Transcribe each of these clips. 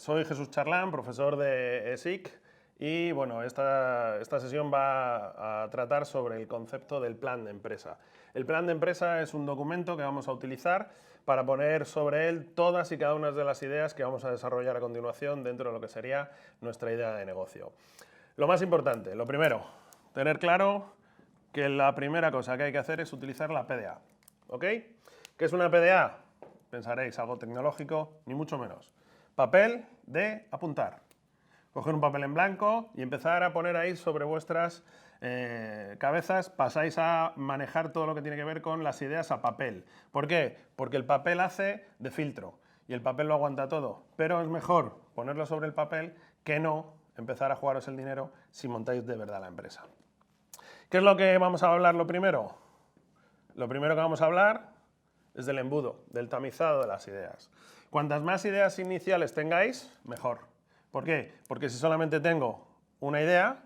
Soy Jesús Charlán, profesor de ESIC, y bueno, esta sesión va a tratar sobre el concepto del plan de empresa. El plan de empresa es un documento que vamos a utilizar para poner sobre él todas y cada una de las ideas que vamos a desarrollar a continuación dentro de lo que sería nuestra idea de negocio. Lo más importante, lo primero, tener claro que la primera cosa que hay que hacer es utilizar la PDA. ¿Ok? ¿Qué es una PDA? Pensaréis, algo tecnológico, ni mucho menos. Papel de apuntar. Coger un papel en blanco y empezar a poner ahí sobre vuestras cabezas, pasáis a manejar todo lo que tiene que ver con las ideas a papel. ¿Por qué? Porque el papel hace de filtro y el papel lo aguanta todo, pero es mejor ponerlo sobre el papel que no empezar a jugaros el dinero si montáis de verdad la empresa. ¿Qué es lo que vamos a hablar lo primero? Lo primero que vamos a hablar es del embudo, del tamizado de las ideas. Cuantas más ideas iniciales tengáis, mejor. ¿Por qué? Porque si solamente tengo una idea,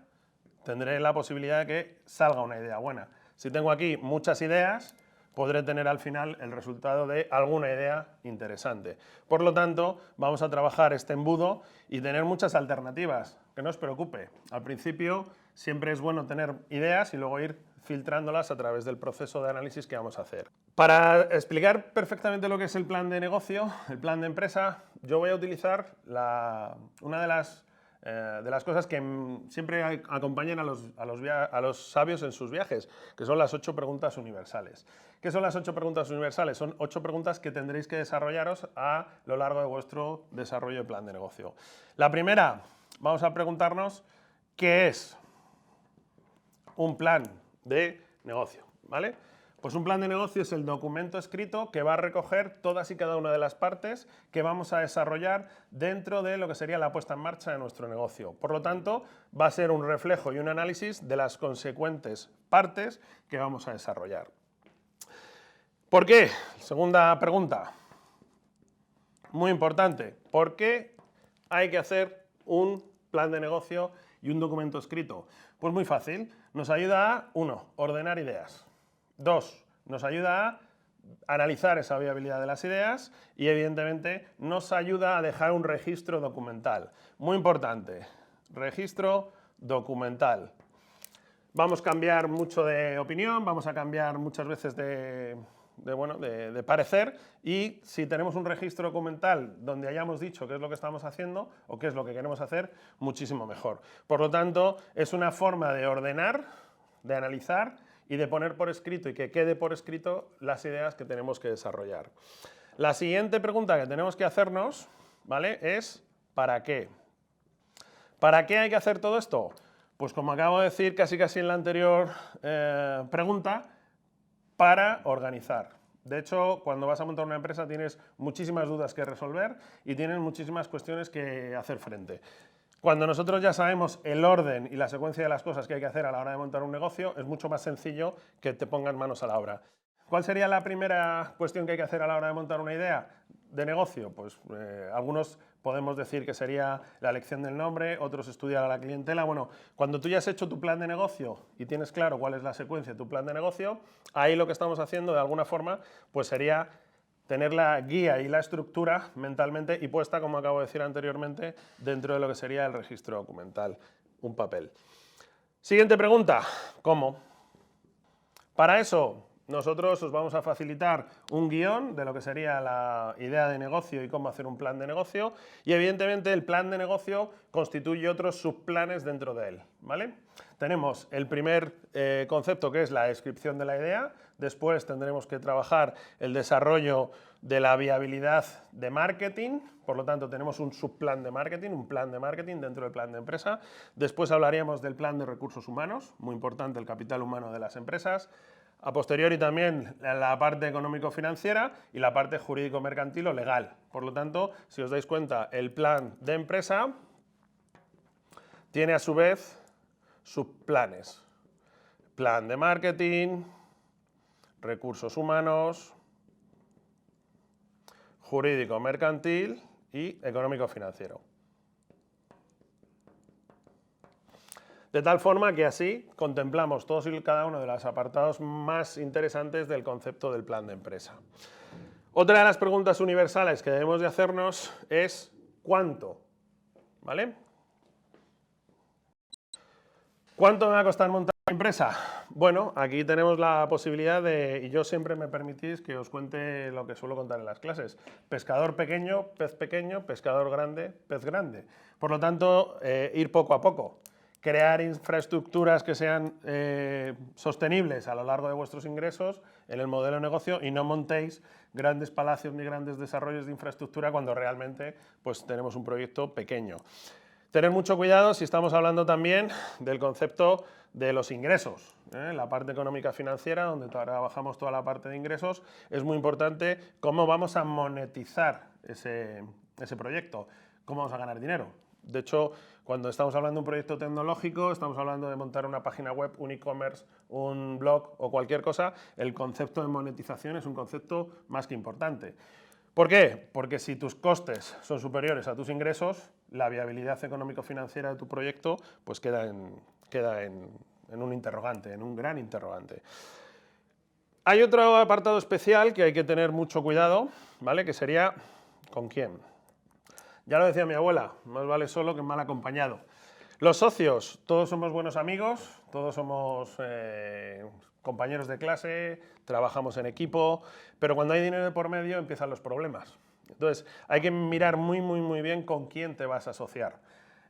tendré la posibilidad de que salga una idea buena. Si tengo aquí muchas ideas, podré tener al final el resultado de alguna idea interesante. Por lo tanto, vamos a trabajar este embudo y tener muchas alternativas. Que no os preocupe. Al principio siempre es bueno tener ideas y luego ir filtrándolas a través del proceso de análisis que vamos a hacer. Para explicar perfectamente lo que es el plan de negocio, el plan de empresa, yo voy a utilizar una de las cosas que siempre acompañan a los sabios en sus viajes, que son las 8 preguntas universales. ¿Qué son las 8 preguntas universales? Son 8 preguntas que tendréis que desarrollaros a lo largo de vuestro desarrollo de plan de negocio. La primera, vamos a preguntarnos ¿qué es un plan de negocio? ¿Vale? Pues un plan de negocio es el documento escrito que va a recoger todas y cada una de las partes que vamos a desarrollar dentro de lo que sería la puesta en marcha de nuestro negocio. Por lo tanto, va a ser un reflejo y un análisis de las consecuentes partes que vamos a desarrollar. ¿Por qué? Segunda pregunta. Muy importante. ¿Por qué hay que hacer un plan de negocio y un documento escrito? Pues muy fácil. Nos ayuda a, 1, ordenar ideas. 2, nos ayuda a analizar esa viabilidad de las ideas y, evidentemente, nos ayuda a dejar un registro documental. Muy importante, registro documental. Vamos a cambiar mucho de opinión, vamos a cambiar muchas veces de parecer, y si tenemos un registro documental donde hayamos dicho qué es lo que estamos haciendo o qué es lo que queremos hacer, muchísimo mejor. Por lo tanto, es una forma de ordenar, de analizar y de poner por escrito y que quede por escrito las ideas que tenemos que desarrollar. La siguiente pregunta que tenemos que hacernos, ¿vale?, es ¿para qué? ¿Para qué hay que hacer todo esto? Pues como acabo de decir casi en la anterior pregunta, para organizar. De hecho, cuando vas a montar una empresa tienes muchísimas dudas que resolver y tienes muchísimas cuestiones que hacer frente. Cuando nosotros ya sabemos el orden y la secuencia de las cosas que hay que hacer a la hora de montar un negocio, es mucho más sencillo que te pongas manos a la obra. ¿Cuál sería la primera cuestión que hay que hacer a la hora de montar una idea de negocio? Pues algunos podemos decir que sería la elección del nombre, otros estudiar a la clientela. Bueno, cuando tú ya has hecho tu plan de negocio y tienes claro cuál es la secuencia de tu plan de negocio, ahí lo que estamos haciendo de alguna forma pues sería tener la guía y la estructura mentalmente y puesta, como acabo de decir anteriormente, dentro de lo que sería el registro documental, un papel. Siguiente pregunta, ¿cómo? Para eso, nosotros os vamos a facilitar un guión de lo que sería la idea de negocio y cómo hacer un plan de negocio, y evidentemente el plan de negocio constituye otros subplanes dentro de él, ¿vale? Tenemos el primer concepto, que es la descripción de la idea. Después tendremos que trabajar el desarrollo de la viabilidad de marketing. Por lo tanto, tenemos un subplan de marketing, un plan de marketing dentro del plan de empresa. Después hablaríamos del plan de recursos humanos, muy importante el capital humano de las empresas. A posteriori también la parte económico-financiera y la parte jurídico-mercantil o legal. Por lo tanto, si os dais cuenta, el plan de empresa tiene a su vez subplanes. Plan de marketing, recursos humanos, jurídico-mercantil y económico-financiero. De tal forma que así contemplamos todos y cada uno de los apartados más interesantes del concepto del plan de empresa. Otra de las preguntas universales que debemos de hacernos es ¿cuánto ¿vale? ¿Cuánto me va a costar montar una empresa? Bueno, aquí tenemos la posibilidad de, y yo siempre me permitís que os cuente lo que suelo contar en las clases. Pescador pequeño, pescador grande, pez grande. Por lo tanto, ir poco a poco. Crear infraestructuras que sean sostenibles a lo largo de vuestros ingresos en el modelo de negocio y no montéis grandes palacios ni grandes desarrollos de infraestructura cuando realmente pues, tenemos un proyecto pequeño. Tener mucho cuidado si estamos hablando también del concepto de los ingresos. La parte económica financiera, donde trabajamos toda la parte de ingresos, es muy importante cómo vamos a monetizar ese proyecto, cómo vamos a ganar dinero. De hecho, cuando estamos hablando de un proyecto tecnológico, estamos hablando de montar una página web, un e-commerce, un blog o cualquier cosa, el concepto de monetización es un concepto más que importante. ¿Por qué? Porque si tus costes son superiores a tus ingresos, la viabilidad económico-financiera de tu proyecto pues queda en un interrogante, en un gran interrogante. Hay otro apartado especial que hay que tener mucho cuidado, ¿vale? Que sería ¿con quién? Ya lo decía mi abuela, más vale solo que mal acompañado. Los socios, todos somos buenos amigos, todos somos compañeros de clase, trabajamos en equipo, pero cuando hay dinero de por medio empiezan los problemas. Entonces, hay que mirar muy bien con quién te vas a asociar.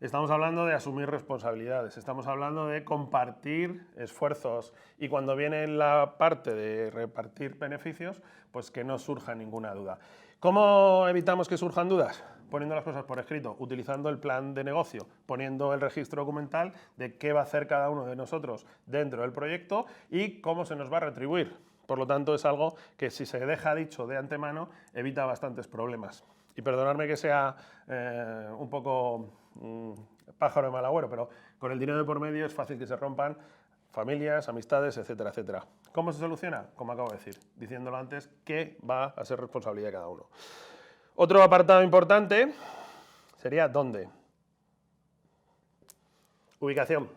Estamos hablando de asumir responsabilidades, estamos hablando de compartir esfuerzos y cuando viene la parte de repartir beneficios, pues que no surja ninguna duda. ¿Cómo evitamos que surjan dudas? Poniendo las cosas por escrito, utilizando el plan de negocio, poniendo el registro documental de qué va a hacer cada uno de nosotros dentro del proyecto y cómo se nos va a retribuir. Por lo tanto, es algo que si se deja dicho de antemano, evita bastantes problemas. Y perdonadme que sea un poco pájaro de mal agüero, pero con el dinero de por medio es fácil que se rompan familias, amistades, etcétera, etcétera. ¿Cómo se soluciona? Como acabo de decir, diciéndolo antes, que va a ser responsabilidad de cada uno. Otro apartado importante sería ¿dónde? Ubicación.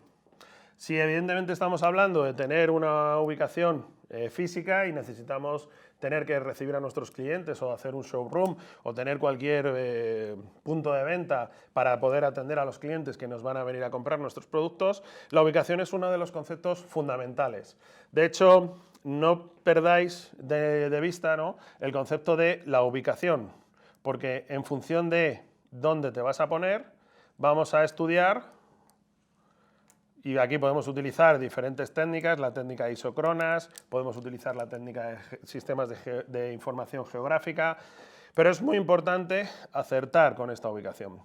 Si evidentemente estamos hablando de tener una ubicación física y necesitamos tener que recibir a nuestros clientes o hacer un showroom o tener cualquier punto de venta para poder atender a los clientes que nos van a venir a comprar nuestros productos, la ubicación es uno de los conceptos fundamentales. De hecho, no perdáis de vista, ¿no?, el concepto de la ubicación, porque en función de dónde te vas a poner, vamos a estudiar. Y aquí podemos utilizar diferentes técnicas, la técnica de isócronas, podemos utilizar la técnica de sistemas de información geográfica, pero es muy importante acertar con esta ubicación.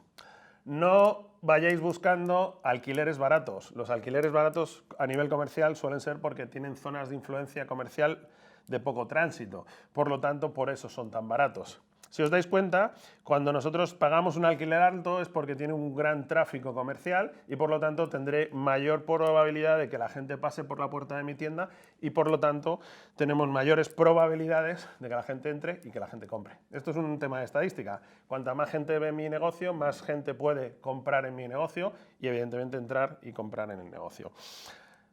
No vayáis buscando alquileres baratos. Los alquileres baratos a nivel comercial suelen ser porque tienen zonas de influencia comercial de poco tránsito, por lo tanto, por eso son tan baratos. Si os dais cuenta, cuando nosotros pagamos un alquiler alto es porque tiene un gran tráfico comercial y por lo tanto tendré mayor probabilidad de que la gente pase por la puerta de mi tienda y por lo tanto tenemos mayores probabilidades de que la gente entre y que la gente compre. Esto es un tema de estadística. Cuanta más gente ve mi negocio, más gente puede comprar en mi negocio y evidentemente entrar y comprar en el negocio.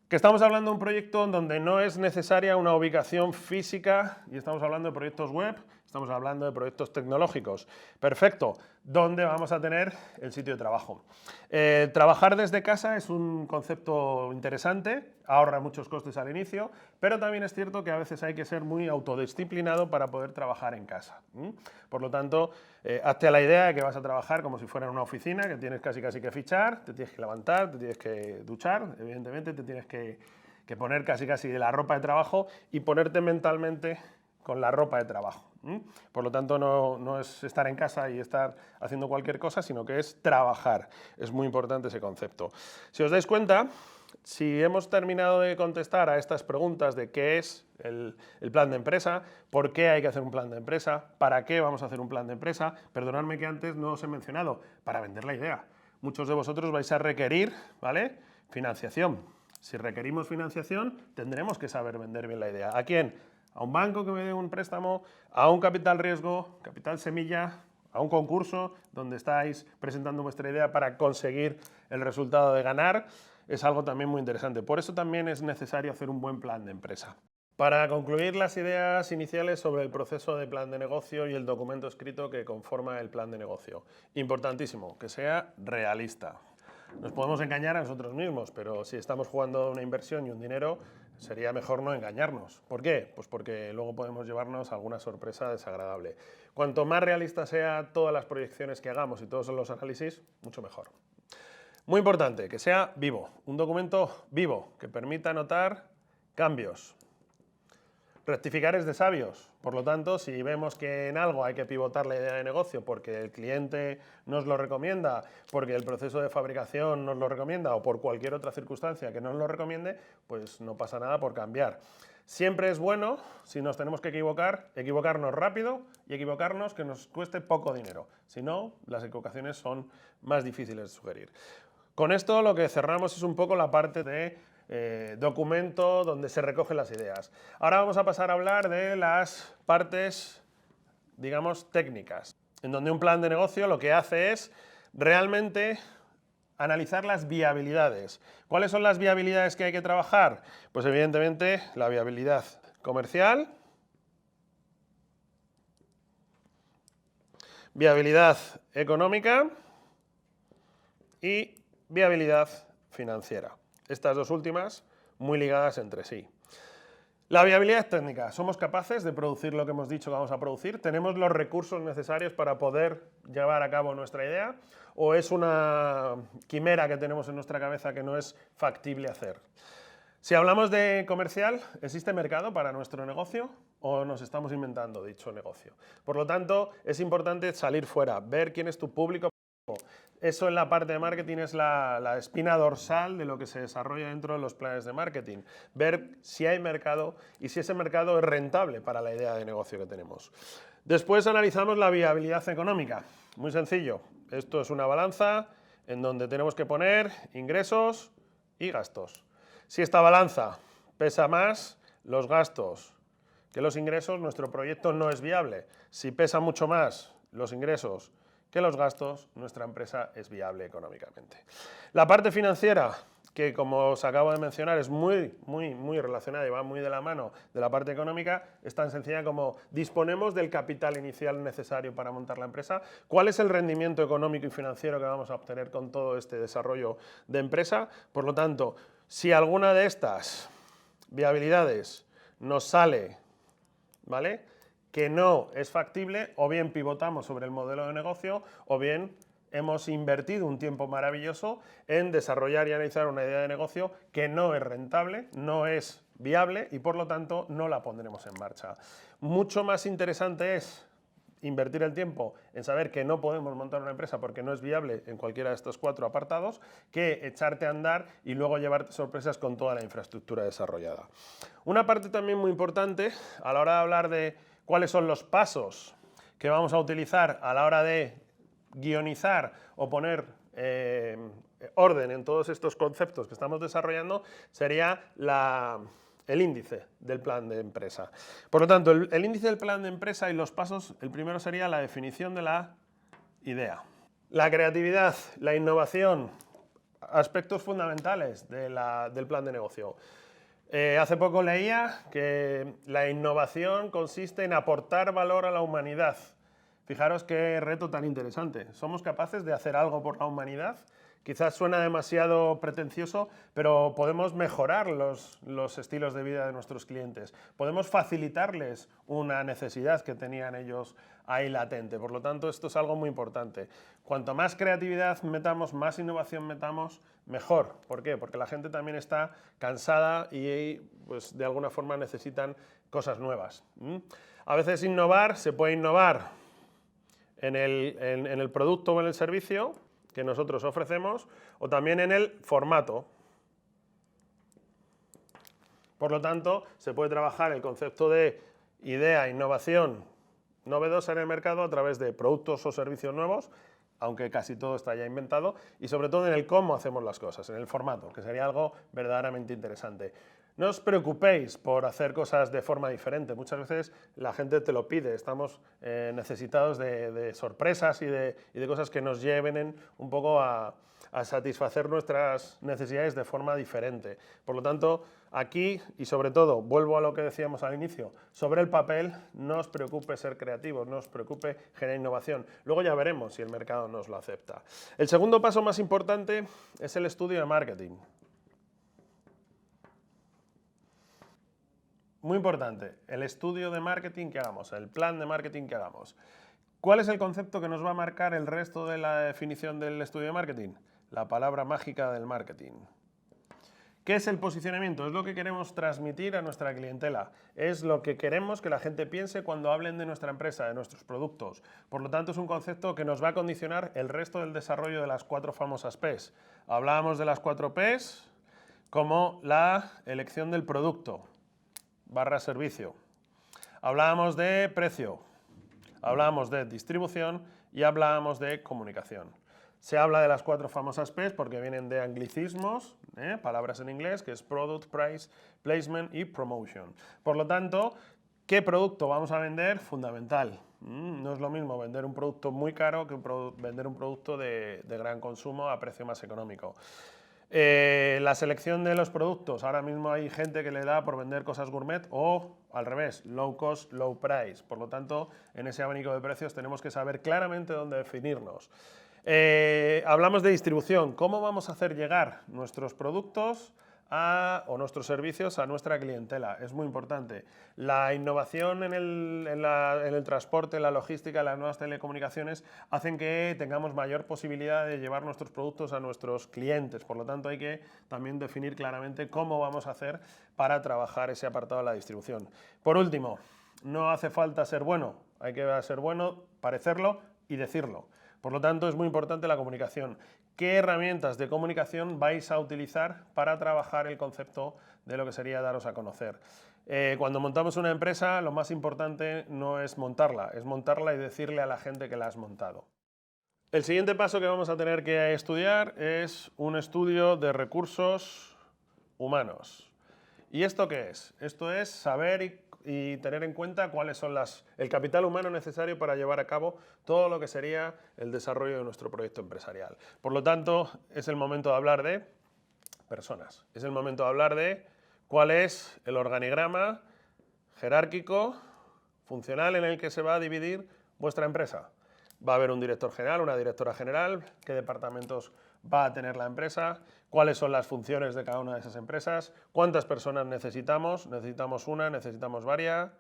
Que estamos hablando de un proyecto donde no es necesaria una ubicación física y estamos hablando de proyectos web, estamos hablando de proyectos tecnológicos. Perfecto. ¿Dónde vamos a tener el sitio de trabajo? Trabajar desde casa es un concepto interesante, ahorra muchos costes al inicio, pero también es cierto que a veces hay que ser muy autodisciplinado para poder trabajar en casa. Por lo tanto, hazte a la idea de que vas a trabajar como si fuera en una oficina, que tienes casi que fichar, te tienes que levantar, te tienes que duchar, evidentemente te tienes que poner casi de la ropa de trabajo y ponerte mentalmente con la ropa de trabajo. Por lo tanto, no es estar en casa y estar haciendo cualquier cosa, sino que es trabajar. Es muy importante ese concepto. Si os dais cuenta, si hemos terminado de contestar a estas preguntas de qué es el plan de empresa, por qué hay que hacer un plan de empresa, para qué vamos a hacer un plan de empresa, perdonadme que antes no os he mencionado, para vender la idea. Muchos de vosotros vais a requerir, ¿vale?, financiación. Si requerimos financiación, tendremos que saber vender bien la idea. ¿A quién? A un banco que me dé un préstamo, a un capital riesgo, capital semilla, a un concurso donde estáis presentando vuestra idea para conseguir el resultado de ganar, es algo también muy interesante. Por eso también es necesario hacer un buen plan de empresa. Para concluir las ideas iniciales sobre el proceso de plan de negocio y el documento escrito que conforma el plan de negocio. Importantísimo, que sea realista. Nos podemos engañar a nosotros mismos, pero si estamos jugando una inversión y un dinero, sería mejor no engañarnos. ¿Por qué? Pues porque luego podemos llevarnos alguna sorpresa desagradable. Cuanto más realista sea todas las proyecciones que hagamos y todos los análisis, mucho mejor. Muy importante, que sea vivo, un documento vivo, que permita notar cambios. Rectificar es de sabios, por lo tanto, si vemos que en algo hay que pivotar la idea de negocio porque el cliente nos lo recomienda, porque el proceso de fabricación nos lo recomienda o por cualquier otra circunstancia que nos lo recomiende, pues no pasa nada por cambiar. Siempre es bueno, si nos tenemos que equivocar, equivocarnos rápido y equivocarnos que nos cueste poco dinero. Si no, las equivocaciones son más difíciles de sugerir. Con esto lo que cerramos es un poco la parte de documento donde se recogen las ideas. Ahora vamos a pasar a hablar de las partes, digamos, técnicas, en donde un plan de negocio lo que hace es realmente analizar las viabilidades. ¿Cuáles son las viabilidades que hay que trabajar? Pues evidentemente la viabilidad comercial, viabilidad económica y viabilidad financiera. Estas dos últimas muy ligadas entre sí. La viabilidad técnica. ¿Somos capaces de producir lo que hemos dicho que vamos a producir? ¿Tenemos los recursos necesarios para poder llevar a cabo nuestra idea? ¿O es una quimera que tenemos en nuestra cabeza que no es factible hacer? Si hablamos de comercial, ¿existe mercado para nuestro negocio o nos estamos inventando dicho negocio? Por lo tanto, es importante salir fuera, ver quién es tu público. Eso en la parte de marketing es la espina dorsal de lo que se desarrolla dentro de los planes de marketing. Ver si hay mercado y si ese mercado es rentable para la idea de negocio que tenemos. Después analizamos la viabilidad económica. Muy sencillo. Esto es una balanza en donde tenemos que poner ingresos y gastos. Si esta balanza pesa más los gastos que los ingresos, nuestro proyecto no es viable. Si pesa mucho más los ingresos que los gastos, nuestra empresa es viable económicamente. La parte financiera, que como os acabo de mencionar es muy relacionada y va muy de la mano de la parte económica, es tan sencilla como disponemos del capital inicial necesario para montar la empresa, cuál es el rendimiento económico y financiero que vamos a obtener con todo este desarrollo de empresa. Por lo tanto, si alguna de estas viabilidades nos sale, ¿vale?, que no es factible, o bien pivotamos sobre el modelo de negocio, o bien hemos invertido un tiempo maravilloso en desarrollar y analizar una idea de negocio que no es rentable, no es viable y por lo tanto no la pondremos en marcha. Mucho más interesante es invertir el tiempo en saber que no podemos montar una empresa porque no es viable en cualquiera de estos 4 apartados, que echarte a andar y luego llevarte sorpresas con toda la infraestructura desarrollada. Una parte también muy importante a la hora de hablar de cuáles son los pasos que vamos a utilizar a la hora de guionizar o poner orden en todos estos conceptos que estamos desarrollando, sería el índice del plan de empresa. Por lo tanto, el índice del plan de empresa y los pasos, el primero sería la definición de la idea. La creatividad, la innovación, aspectos fundamentales del plan de negocio. Hace poco leía que la innovación consiste en aportar valor a la humanidad. Fijaros qué reto tan interesante. ¿Somos capaces de hacer algo por la humanidad? Quizás suena demasiado pretencioso, pero podemos mejorar los estilos de vida de nuestros clientes. Podemos facilitarles una necesidad que tenían ellos ahí latente. Por lo tanto, esto es algo muy importante. Cuanto más creatividad metamos, más innovación metamos, mejor. ¿Por qué? Porque la gente también está cansada y pues, de alguna forma necesitan cosas nuevas. A veces innovar, se puede innovar en el producto o en el servicio que nosotros ofrecemos, o también en el formato. Por lo tanto, se puede trabajar el concepto de idea, innovación novedosa en el mercado a través de productos o servicios nuevos, aunque casi todo está ya inventado, y sobre todo en el cómo hacemos las cosas, en el formato, que sería algo verdaderamente interesante. No os preocupéis por hacer cosas de forma diferente. Muchas veces la gente te lo pide. Estamos necesitados de sorpresas y de cosas que nos lleven un poco a a satisfacer nuestras necesidades de forma diferente. Por lo tanto, aquí, y sobre todo, vuelvo a lo que decíamos al inicio, sobre el papel, no os preocupe ser creativos, no os preocupe generar innovación. Luego ya veremos si el mercado nos lo acepta. El segundo paso más importante es el estudio de marketing. Muy importante, el estudio de marketing que hagamos, el plan de marketing que hagamos. ¿Cuál es el concepto que nos va a marcar el resto de la definición del estudio de marketing? La palabra mágica del marketing. ¿Qué es el posicionamiento? Es lo que queremos transmitir a nuestra clientela. Es lo que queremos que la gente piense cuando hablen de nuestra empresa, de nuestros productos. Por lo tanto, es un concepto que nos va a condicionar el resto del desarrollo de las 4 famosas P's. Hablábamos de las 4 P's como la elección del producto / servicio. Hablábamos de precio, hablábamos de distribución y hablábamos de comunicación. Se habla de las 4 famosas P's porque vienen de anglicismos, palabras en inglés, que es Product, Price, Placement y Promotion. Por lo tanto, ¿qué producto vamos a vender? Fundamental. No es lo mismo vender un producto muy caro que vender un producto de gran consumo a precio más económico. La selección de los productos, ahora mismo hay gente que le da por vender cosas gourmet o al revés, low cost, low price. Por lo tanto, en ese abanico de precios tenemos que saber claramente dónde definirnos. Hablamos de distribución, ¿cómo vamos a hacer llegar nuestros productos o nuestros servicios a nuestra clientela? Es muy importante. La innovación en el transporte, en la logística, en las nuevas telecomunicaciones hacen que tengamos mayor posibilidad de llevar nuestros productos a nuestros clientes. Por lo tanto, hay que también definir claramente cómo vamos a hacer para trabajar ese apartado de la distribución. Por último, no hace falta ser bueno, hay que ser bueno, parecerlo y decirlo. Por lo tanto, es muy importante la comunicación. ¿Qué herramientas de comunicación vais a utilizar para trabajar el concepto de lo que sería daros a conocer? Cuando montamos una empresa, lo más importante no es montarla y decirle a la gente que la has montado. El siguiente paso que vamos a tener que estudiar es un estudio de recursos humanos. ¿Y esto qué es? Esto es saber y tener en cuenta cuáles son el capital humano necesario para llevar a cabo todo lo que sería el desarrollo de nuestro proyecto empresarial. Por lo tanto, es el momento de hablar de personas. Es el momento de hablar de cuál es el organigrama jerárquico, funcional en el que se va a dividir vuestra empresa. Va a haber un director general, una directora general, qué departamentos va a tener la empresa, cuáles son las funciones de cada una de esas empresas, cuántas personas necesitamos, necesitamos una, necesitamos varias.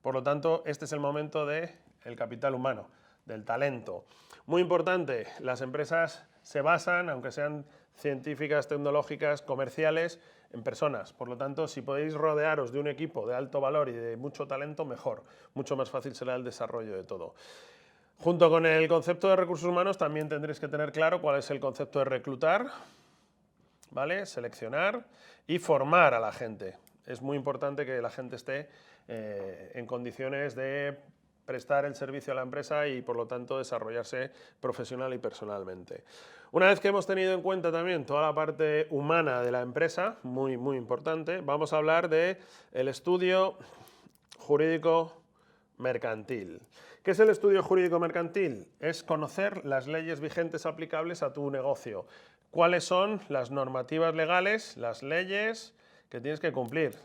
Por lo tanto, este es el momento del capital humano, del talento. Muy importante, las empresas se basan, aunque sean científicas, tecnológicas, comerciales, en personas. Por lo tanto, si podéis rodearos de un equipo de alto valor y de mucho talento, mejor. Mucho más fácil será el desarrollo de todo. Junto con el concepto de recursos humanos también tendréis que tener claro cuál es el concepto de reclutar, ¿vale? Seleccionar y formar a la gente. Es muy importante que la gente esté en condiciones de prestar el servicio a la empresa y por lo tanto desarrollarse profesional y personalmente. Una vez que hemos tenido en cuenta también toda la parte humana de la empresa, muy importante, vamos a hablar del estudio jurídico mercantil. ¿Qué es el estudio jurídico mercantil? Es conocer las leyes vigentes aplicables a tu negocio. ¿Cuáles son las normativas legales, las leyes que tienes que cumplir?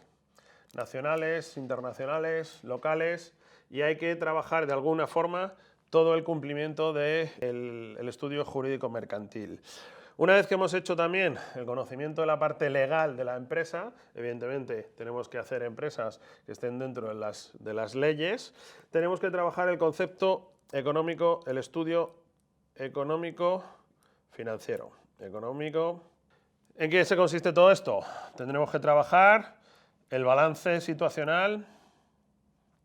Nacionales, internacionales, locales, y hay que trabajar de alguna forma todo el cumplimiento del estudio jurídico mercantil. Una vez que hemos hecho también el conocimiento de la parte legal de la empresa, evidentemente tenemos que hacer empresas que estén dentro de las leyes, tenemos que trabajar el concepto económico, el estudio económico financiero. ¿En qué se consiste todo esto? Tendremos que trabajar el balance situacional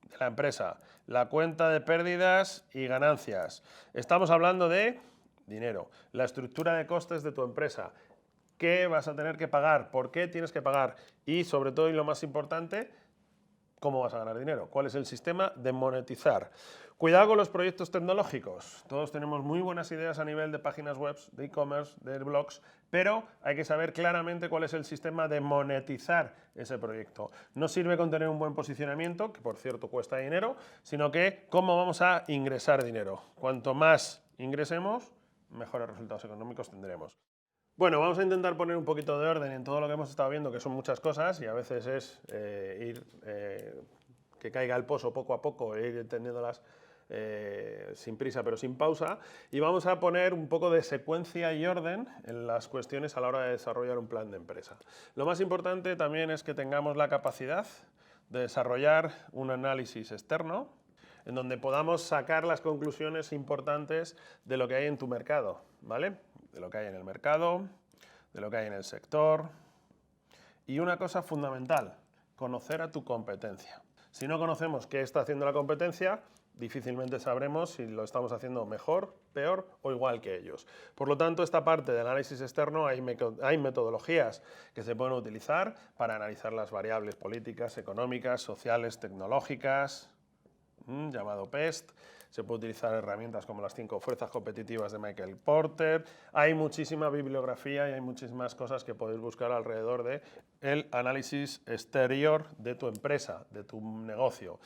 de la empresa, la cuenta de pérdidas y ganancias. Estamos hablando de dinero, la estructura de costes de tu empresa, qué vas a tener que pagar, por qué tienes que pagar y sobre todo y lo más importante, cómo vas a ganar dinero, cuál es el sistema de monetizar. Cuidado con los proyectos tecnológicos, todos tenemos muy buenas ideas a nivel de páginas web, de e-commerce, de blogs, pero hay que saber claramente cuál es el sistema de monetizar ese proyecto. No sirve con tener un buen posicionamiento, que por cierto cuesta dinero, sino que cómo vamos a ingresar dinero. Cuanto más ingresemos, mejores resultados económicos tendremos. Bueno, vamos a intentar poner un poquito de orden en todo lo que hemos estado viendo, que son muchas cosas, y a veces es que caiga el pozo poco a poco e ir entendiéndolas sin prisa pero sin pausa, y vamos a poner un poco de secuencia y orden en las cuestiones a la hora de desarrollar un plan de empresa. Lo más importante también es que tengamos la capacidad de desarrollar un análisis externo en donde podamos sacar las conclusiones importantes de lo que hay en tu mercado, ¿vale? De lo que hay en el mercado, de lo que hay en el sector. Y una cosa fundamental, conocer a tu competencia. Si no conocemos qué está haciendo la competencia, difícilmente sabremos si lo estamos haciendo mejor, peor o igual que ellos. Por lo tanto, esta parte de análisis externo hay metodologías que se pueden utilizar para analizar las variables políticas, económicas, sociales, tecnológicas, llamado PEST. Se puede utilizar herramientas como las 5 fuerzas competitivas de Michael Porter. Hay muchísima bibliografía y hay muchísimas cosas que podéis buscar alrededor de el análisis exterior de tu empresa, de tu negocio.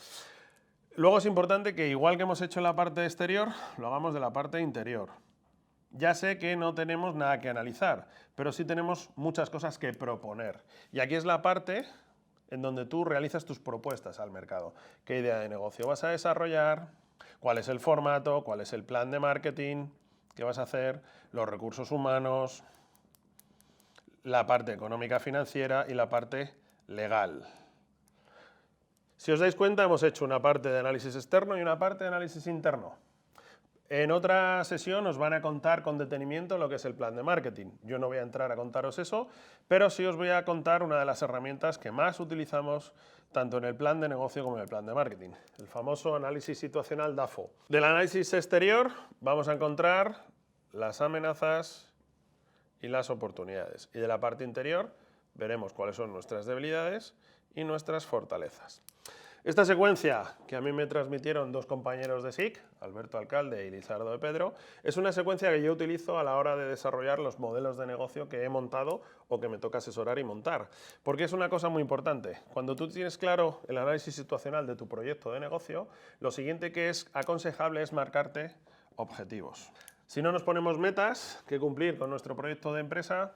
Luego es importante que, igual que hemos hecho en la parte exterior, lo hagamos de la parte interior. Ya sé que no tenemos nada que analizar, pero sí tenemos muchas cosas que proponer. Y aquí es la parte en donde tú realizas tus propuestas al mercado. ¿Qué idea de negocio vas a desarrollar? ¿Cuál es el formato? ¿Cuál es el plan de marketing? ¿Qué vas a hacer? Los recursos humanos, la parte económica financiera y la parte legal. Si os dais cuenta, hemos hecho una parte de análisis externo y una parte de análisis interno. En otra sesión os van a contar con detenimiento lo que es el plan de marketing. Yo no voy a entrar a contaros eso, pero sí os voy a contar una de las herramientas que más utilizamos tanto en el plan de negocio como en el plan de marketing, el famoso análisis situacional DAFO. Del análisis exterior vamos a encontrar las amenazas y las oportunidades. Y de la parte interior veremos cuáles son nuestras debilidades y nuestras fortalezas. Esta secuencia, que a mí me transmitieron dos compañeros de SIC, Alberto Alcalde y Lizardo de Pedro, es una secuencia que yo utilizo a la hora de desarrollar los modelos de negocio que he montado o que me toca asesorar y montar. Porque es una cosa muy importante. Cuando tú tienes claro el análisis situacional de tu proyecto de negocio, lo siguiente que es aconsejable es marcarte objetivos. Si no nos ponemos metas que cumplir con nuestro proyecto de empresa,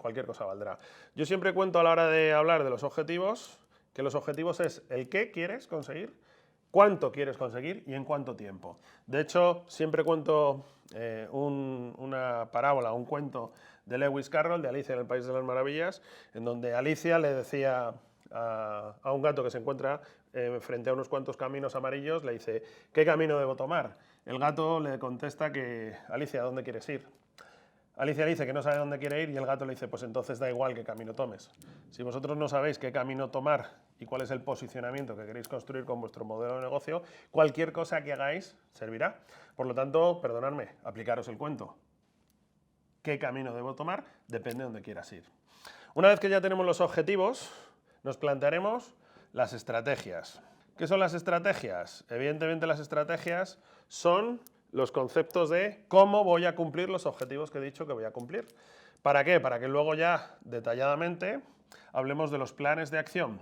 cualquier cosa valdrá. Yo siempre cuento a la hora de hablar de los objetivos que los objetivos es el qué quieres conseguir, cuánto quieres conseguir y en cuánto tiempo. De hecho, siempre cuento una parábola, un cuento de Lewis Carroll, de Alicia en el País de las Maravillas, en donde Alicia le decía a un gato que se encuentra frente a unos cuantos caminos amarillos, le dice, ¿qué camino debo tomar? El gato le contesta que, Alicia, ¿a dónde quieres ir? Alicia le dice que no sabe dónde quiere ir y el gato le dice, pues entonces da igual qué camino tomes. Si vosotros no sabéis qué camino tomar y cuál es el posicionamiento que queréis construir con vuestro modelo de negocio, cualquier cosa que hagáis servirá. Por lo tanto, perdonadme, aplicaros el cuento. ¿Qué camino debo tomar? Depende de dónde quieras ir. Una vez que ya tenemos los objetivos, nos plantearemos las estrategias. ¿Qué son las estrategias? Evidentemente las estrategias son los conceptos de cómo voy a cumplir los objetivos que he dicho que voy a cumplir. ¿Para qué? Para que luego ya detalladamente hablemos de los planes de acción.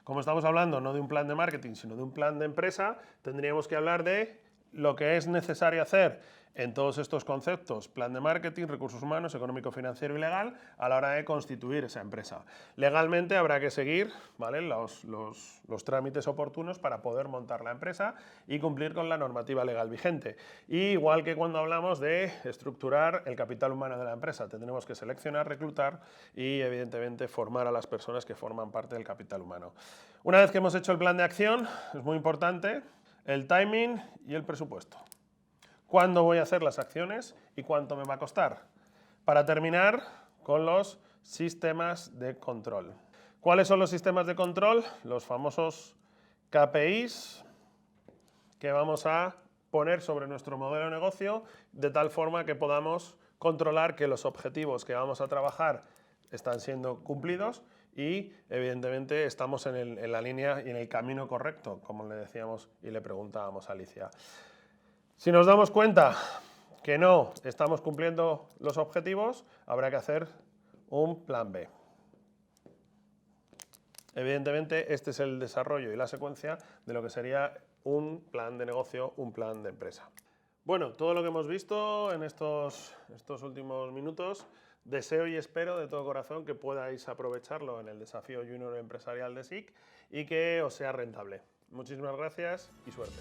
Como estamos hablando no de un plan de marketing, sino de un plan de empresa, tendríamos que hablar de lo que es necesario hacer en todos estos conceptos, plan de marketing, recursos humanos, económico, financiero y legal, a la hora de constituir esa empresa. Legalmente habrá que seguir, ¿vale?, los trámites oportunos para poder montar la empresa y cumplir con la normativa legal vigente. Y igual que cuando hablamos de estructurar el capital humano de la empresa, tendremos que seleccionar, reclutar y evidentemente formar a las personas que forman parte del capital humano. Una vez que hemos hecho el plan de acción, es muy importante el timing y el presupuesto. ¿Cuándo voy a hacer las acciones y cuánto me va a costar? Para terminar con los sistemas de control. ¿Cuáles son los sistemas de control? Los famosos KPIs que vamos a poner sobre nuestro modelo de negocio de tal forma que podamos controlar que los objetivos que vamos a trabajar están siendo cumplidos y evidentemente estamos en la línea y en el camino correcto, como le decíamos y le preguntábamos a Alicia. Si nos damos cuenta que no estamos cumpliendo los objetivos, habrá que hacer un plan B. Evidentemente, este es el desarrollo y la secuencia de lo que sería un plan de negocio, un plan de empresa. Bueno, todo lo que hemos visto en estos últimos minutos, deseo y espero de todo corazón que podáis aprovecharlo en el desafío Junior Empresarial de SIC y que os sea rentable. Muchísimas gracias y suerte.